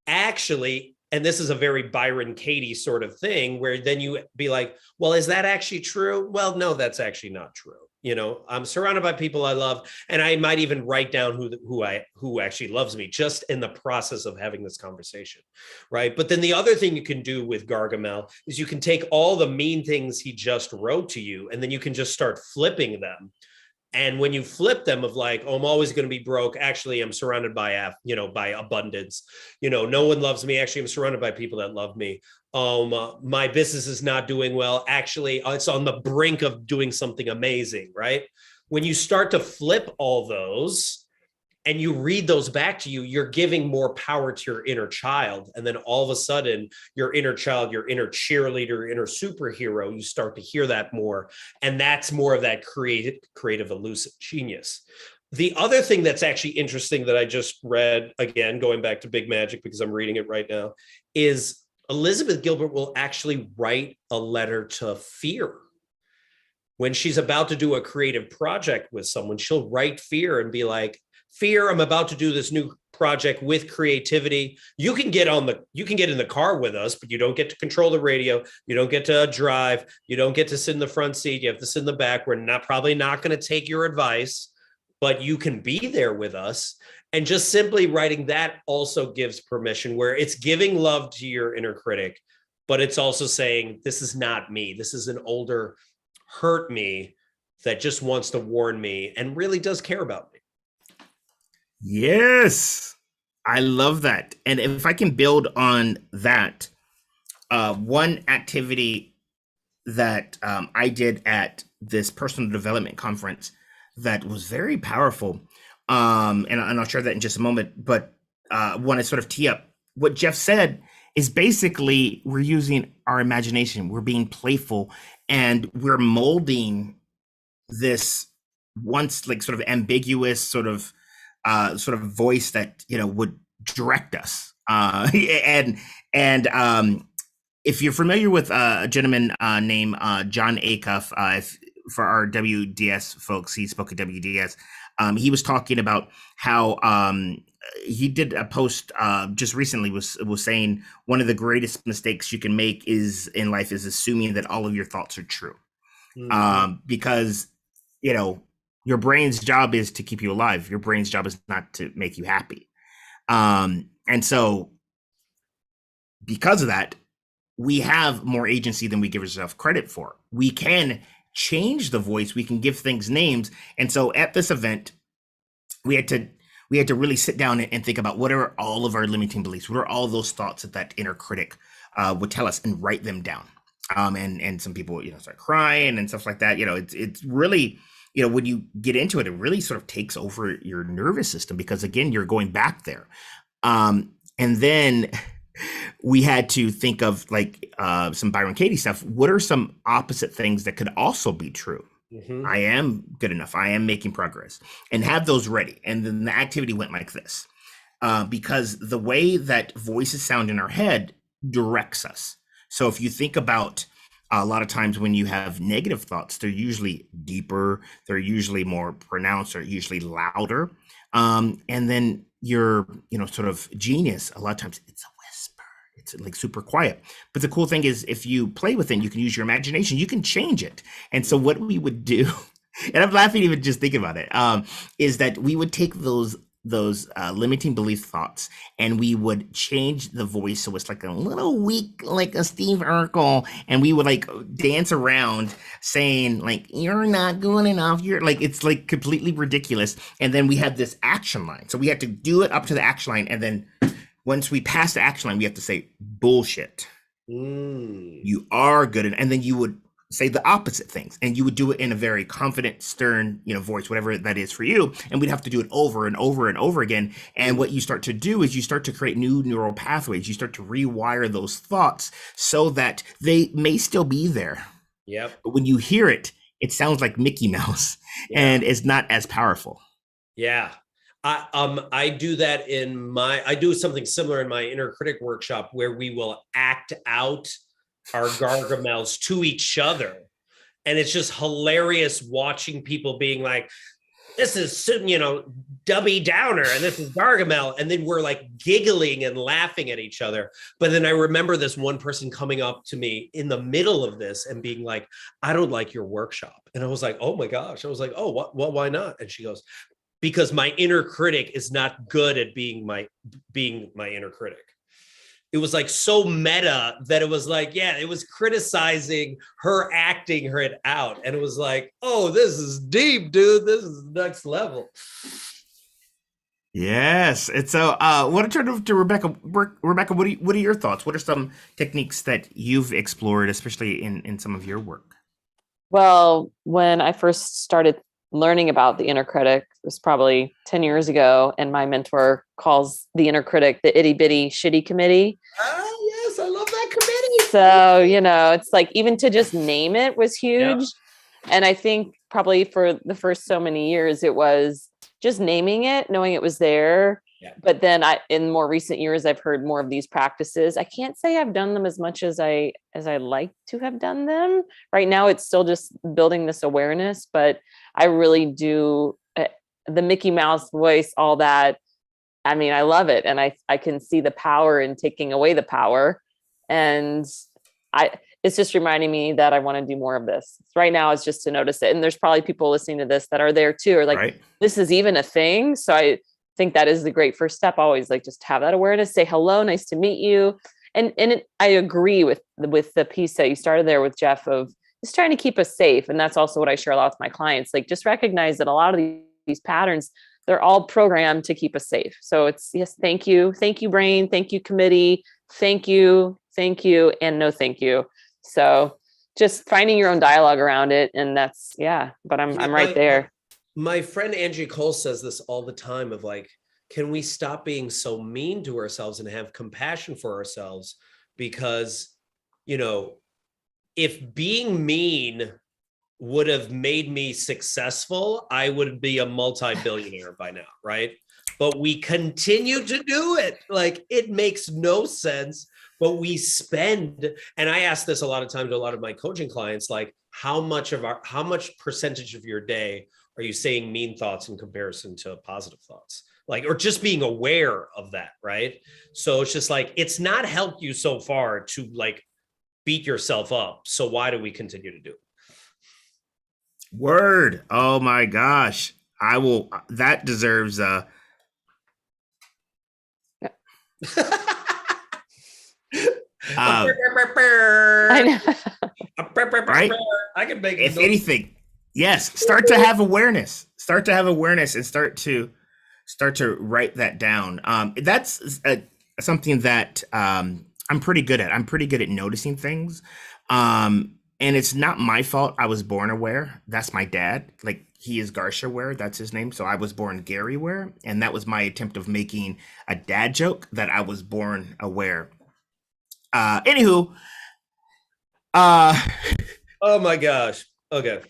Actually, and this is a very Byron Katie sort of thing, where then you be like, well, is that actually true? Well, no, that's actually not true. You know, I'm surrounded by people I love, and I might even write down who actually loves me just in the process of having this conversation, right? But then the other thing you can do with Gargamel is you can take all the mean things he just wrote to you, and then you can just start flipping them. And when you flip them of like, oh, I'm always going to be broke. Actually, I'm surrounded by, by abundance. You know, no one loves me. Actually, I'm surrounded by people that love me. My business is not doing well. Actually, it's on the brink of doing something amazing, right? When you start to flip all those, and you read those back to you, you're giving more power to your inner child. And then all of a sudden, your inner child, your inner cheerleader, your inner superhero, you start to hear that more. And that's more of that creative, elusive genius. The other thing that's actually interesting that I just read, again, going back to Big Magic, because I'm reading it right now, is Elizabeth Gilbert will actually write a letter to fear. When she's about to do a creative project with someone, she'll write fear and be like, fear, I'm about to do this new project with creativity. You can get in the car with us, but you don't get to control the radio. You don't get to drive. You don't get to sit in the front seat. You have to sit in the back. We're probably not going to take your advice, but you can be there with us. And just simply writing that also gives permission, where it's giving love to your inner critic, but it's also saying, this is not me. This is an older hurt me that just wants to warn me and really does care about me. Yes, I love that. And if I can build on that, one activity that I did at this personal development conference that was very powerful, and I'll share that in just a moment, but want to sort of tee up what Jeff said is basically we're using our imagination, we're being playful, and we're molding this once like sort of ambiguous sort of voice that would direct us. And if you're familiar with a gentleman named John Acuff, for our WDS folks, he spoke at WDS. He was talking about how he did a post just recently was saying one of the greatest mistakes you can make in life is assuming that all of your thoughts are true. Because your brain's job is to keep you alive. Your brain's job is not to make you happy. And so because of that, we have more agency than we give ourselves credit for. We can change the voice. We can give things names. And so at this event, we had to really sit down and think about what are all of our limiting beliefs? What are all those thoughts that inner critic would tell us, and write them down. And some people, start crying and stuff like that. It's really, when you get into it, it really sort of takes over your nervous system, because again, you're going back there. And then we had to think of some Byron Katie stuff. What are some opposite things that could also be true? Mm-hmm. I am good enough. I am making progress, and have those ready. And then the activity went like this, because the way that voices sound in our head directs us. So if you think about a lot of times when you have negative thoughts, they're usually deeper, they're usually more pronounced, they're usually louder. And then your, sort of genius, a lot of times it's a whisper, it's like super quiet. But the cool thing is, if you play with it, you can use your imagination, you can change it. And so what we would do, and I'm laughing even just thinking about it, is that we would take those limiting belief thoughts, and we would change the voice so it's like a little weak, like a Steve Urkel, and we would dance around saying you're not good enough, you're it's completely ridiculous. And then we had this action line, so we had to do it up to the action line, and then once we pass the action line, we have to say bullshit. You are good, and then you would say the opposite things, and you would do it in a very confident, stern, voice, whatever that is for you. And we'd have to do it over and over and over again. And what you start to do is you start to create new neural pathways. You start to rewire those thoughts so that they may still be there. Yep. But when you hear it, it sounds like Mickey Mouse, and it's not as powerful. Yeah. I do that I do something similar in my inner critic workshop, where we will act out our Gargamels to each other. And it's just hilarious watching people being like, this is, Debbie Downer, and this is Gargamel. And then we're giggling and laughing at each other. But then I remember this one person coming up to me in the middle of this and being like, I don't like your workshop. And I was like, oh my gosh. I was like, oh, what, why not? And she goes, because my inner critic is not good at being my inner critic. It was so meta that it was it was criticizing her acting it out. And it was oh, this is deep, dude. This is next level. Yes. And so I want to turn over to Rebecca. Rebecca, what are your thoughts? What are some techniques that you've explored, especially in some of your work? Well, when I first started learning about the inner critic was probably 10 years ago. And my mentor calls the inner critic the itty bitty shitty committee. Ah, yes, I love that committee. So, it's like even to just name it was huge. And I think probably for the first so many years, it was just naming it, knowing it was there. Yeah. But then in more recent years, I've heard more of these practices. I can't say I've done them as much as I like to have done them. Right now, it's still just building this awareness, but I really do the Mickey Mouse voice, all that. I mean, I love it. And I can see the power in taking away the power. And it's just reminding me that I want to do more of this. Right now, it's just to notice it. And there's probably people listening to this that are there too, or like, This is even a thing. So I think that is the great first step. Always like just have that awareness, say hello, nice to meet you. And I agree with the piece that you started there with, Jeff, of just trying to keep us safe. And that's also what I share a lot with my clients. Like just recognize that a lot of these patterns, they're all programmed to keep us safe. So it's yes, thank you, brain, thank you, committee, thank you, and no thank you. So just finding your own dialogue around it. And that's, but I'm right there. My friend Angie Cole says this all the time of like, can we stop being so mean to ourselves and have compassion for ourselves? Because, if being mean would have made me successful, I would be a multi-billionaire by now, right? But we continue to do it. Like it makes no sense, but we spend, and I ask this a lot of times to a lot of my coaching clients, like how much percentage of your day are you saying mean thoughts in comparison to positive thoughts? Like, or just being aware of that, right? So it's just like, it's not helped you so far to like beat yourself up. So why do we continue to do it? Word. Oh my gosh. That deserves I know. Right? I can make if anything, yes, start to have awareness and start to write that down. That's something that I'm pretty good at. I'm pretty good at noticing things. And it's not my fault. I was born aware. That's my dad. Like he is Garsha Ware. That's his name. So I was born Gary Ware. And that was my attempt of making a dad joke that I was born aware. Anywho. Oh my gosh. Okay.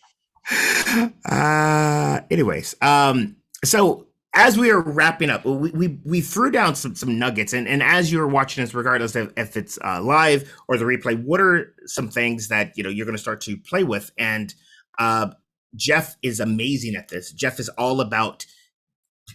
Anyways. So as we are wrapping up, we threw down some nuggets, and as you're watching this, regardless of if it's live or the replay, what are some things that you're going to start to play with? And Jeff is amazing at this. Jeff is all about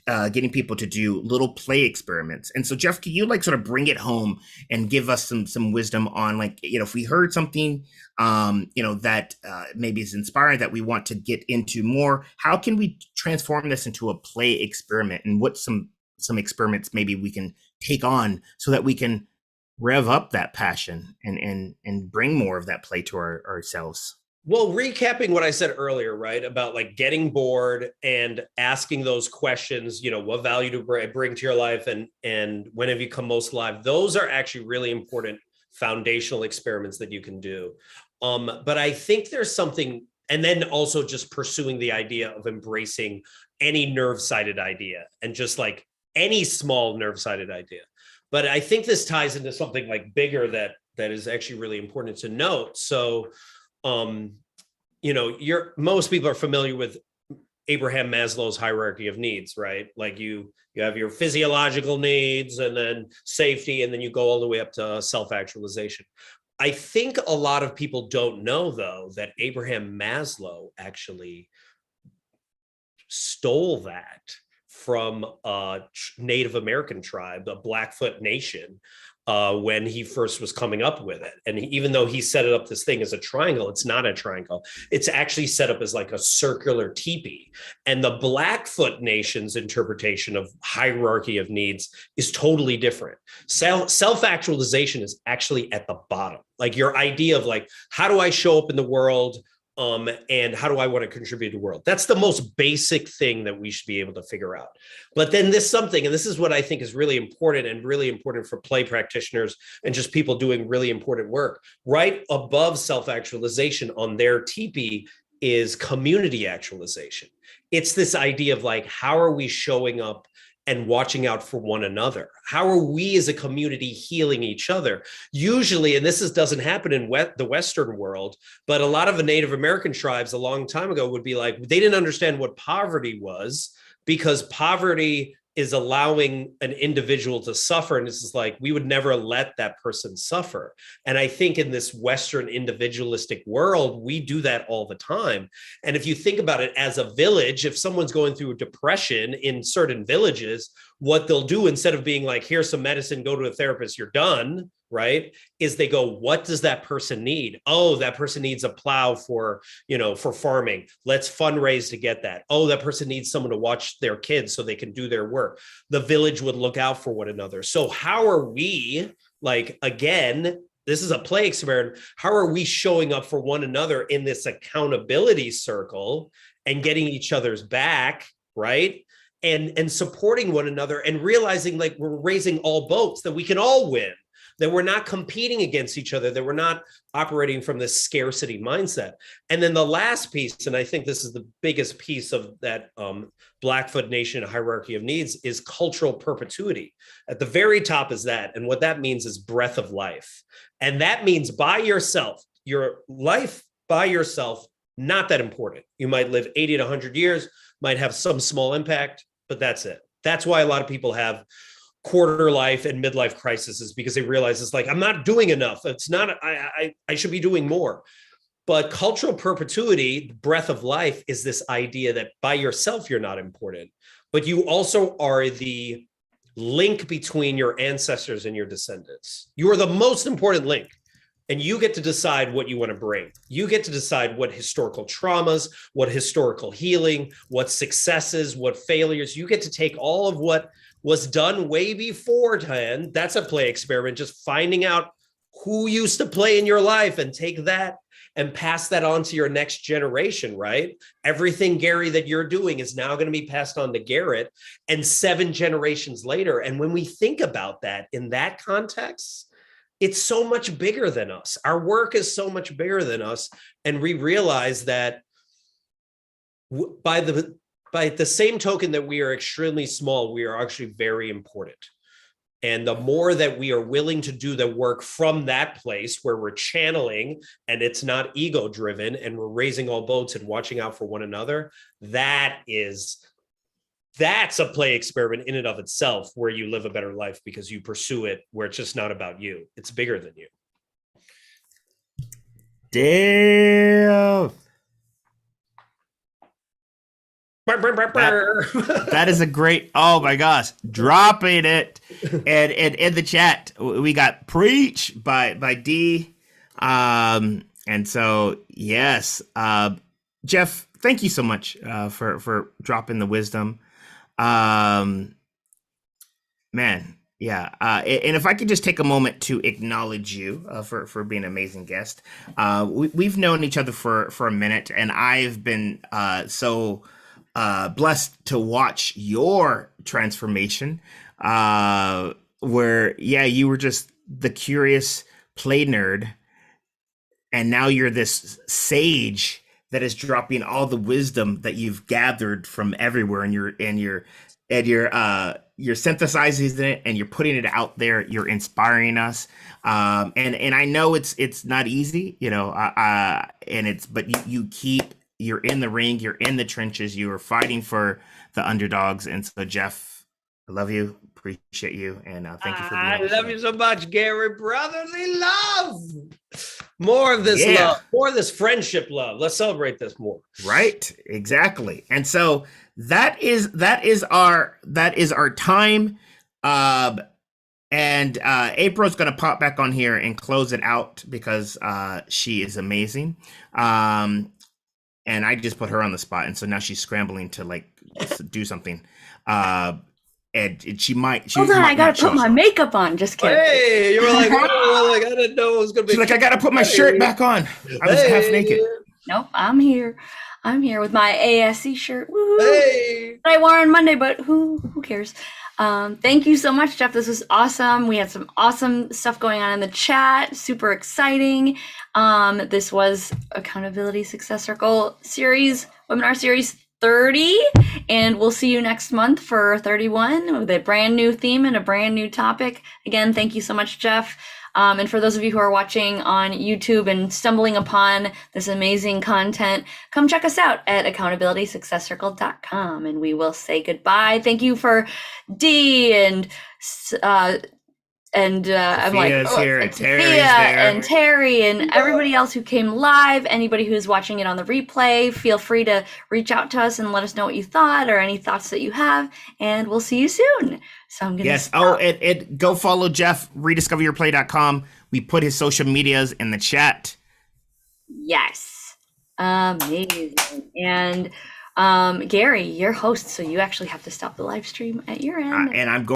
getting people to do little play experiments. And so, Jeff, can you like sort of bring it home and give us some wisdom on like if we heard something that maybe is inspiring that we want to get into more, how can we transform this into a play experiment, and what some experiments maybe we can take on so that we can rev up that passion and bring more of that play to ourselves? Well, recapping what I said earlier, right, about like getting bored and asking those questions, what value do I bring to your life, and when have you come most alive? Those are actually really important foundational experiments that you can do. But I think there's something, and then also just pursuing the idea of embracing any nerve-sided idea, and just like any small nerve-sided idea. But I think this ties into something like bigger that is actually really important to note. So, most people are familiar with Abraham Maslow's hierarchy of needs, right? Like you have your physiological needs, and then safety, and then you go all the way up to self-actualization. I think a lot of people don't know, though, that Abraham Maslow actually stole that from a Native American tribe, a Blackfoot Nation, when he first was coming up with it. And even though he set it up this thing as a triangle, it's not a triangle. It's actually set up as like a circular teepee. And the Blackfoot Nation's interpretation of hierarchy of needs is totally different. Self-actualization is actually at the bottom. Like your idea of like, how do I show up in the world? And how do I want to contribute to the world? That's the most basic thing that we should be able to figure out. But then this something, and this is what I think is really important, and really important for play practitioners and just people doing really important work. Right above self-actualization on their teepee is community actualization. It's this idea of like, how are we showing up and watching out for one another? How are we as a community healing each other? Usually, and doesn't happen in the Western world, but a lot of the Native American tribes a long time ago would be like, they didn't understand what poverty was, because poverty is allowing an individual to suffer. And this is like, we would never let that person suffer. And I think in this Western individualistic world, we do that all the time. And if you think about it as a village, if someone's going through a depression in certain villages, what they'll do, instead of being like, here's some medicine, go to a therapist, you're done, right? Is they go, what does that person need? Oh, that person needs a plow for farming. Let's fundraise to get that. Oh, that person needs someone to watch their kids so they can do their work. The village would look out for one another. So how are we, like, again, this is a play experiment. How are we showing up for one another in this accountability circle and getting each other's back, right? And supporting one another and realizing like we're raising all boats, that we can all win, that we're not competing against each other, that we're not operating from this scarcity mindset. And then the last piece, and I think this is the biggest piece of that Blackfoot Nation hierarchy of needs, is cultural perpetuity. At the very top is that. And what that means is breath of life. And that means by yourself, your life by yourself, not that important. You might live 80 to 100 years, might have some small impact, but that's it. That's why a lot of people have quarter life and midlife crises, is because they realize it's like, I'm not doing enough. It's not, I should be doing more. But cultural perpetuity, breath of life, is this idea that by yourself, you're not important, but you also are the link between your ancestors and your descendants. You are the most important link. And you get to decide what you want to bring. You get to decide what historical traumas, what historical healing, what successes, what failures. You get to take all of what was done way beforehand. That's a play experiment, just finding out who used to play in your life and take that and pass that on to your next generation, right? Everything, Gary, that you're doing is now going to be passed on to Garrett and 7 generations later. And when we think about that in that context, it's so much bigger than us. Our work is so much bigger than us. And we realize that by the same token that we are extremely small, we are actually very important. And the more that we are willing to do the work from that place where we're channeling and it's not ego driven and we're raising all boats and watching out for one another, that's a play experiment in and of itself, where you live a better life because you pursue it, where it's just not about you. It's bigger than you. Damn. That is a great, oh my gosh, dropping it. And in the chat, we got Preach by D. And so, yes, Jeff, thank you so much for dropping the wisdom. Man, yeah. And if I could just take a moment to acknowledge you for being an amazing guest. We've known each other for a minute, and I've been so blessed to watch your transformation, where, yeah, you were just the curious play nerd, and now you're this sage that is dropping all the wisdom that you've gathered from everywhere, and you're synthesizing it and you're putting it out there. You're inspiring us, and I know it's not easy, but you're in the ring, you're in the trenches, you are fighting for the underdogs. And so, Jeff, I love you, appreciate you, and thank you for being I on. love you so much, Gary. Brotherly love. More of this love, more of this friendship love. Let's celebrate this more. Right, exactly. And so that is our time. And April's gonna pop back on here and close it out because she is amazing. And I just put her on the spot, and so now she's scrambling to do something. And she might. Hold on, I gotta put my makeup on. Just kidding. Hey, you were like, oh, I didn't know it was gonna be. She's like, I gotta put my shirt back on. I was half naked. Nope, I'm here. I'm here with my ASC shirt. Woo-hoo. Hey. I wore on Monday, but who cares? Thank you so much, Jeff. This was awesome. We had some awesome stuff going on in the chat. Super exciting. This was Accountability Success Circle series, webinar series 30, and we'll see you next month for 31 with a brand new theme and a brand new topic. Again, thank you so much, Jeff. And for those of you who are watching on YouTube and stumbling upon this amazing content, come check us out at accountabilitysuccesscircle.com, and we will say goodbye. Thank you for Dee and I'm like, Sophia's here, and Sophia Terry's there. and Terry and everybody else who came live. Anybody who's watching it on the replay, feel free to reach out to us and let us know what you thought or any thoughts that you have. And we'll see you soon. So I'm gonna Yes. stop. Oh, and go follow Jeff, rediscoveryourplay.com. We put his social medias in the chat. Yes, amazing. And Gary, you're host, so you actually have to stop the live stream at your end. And I'm going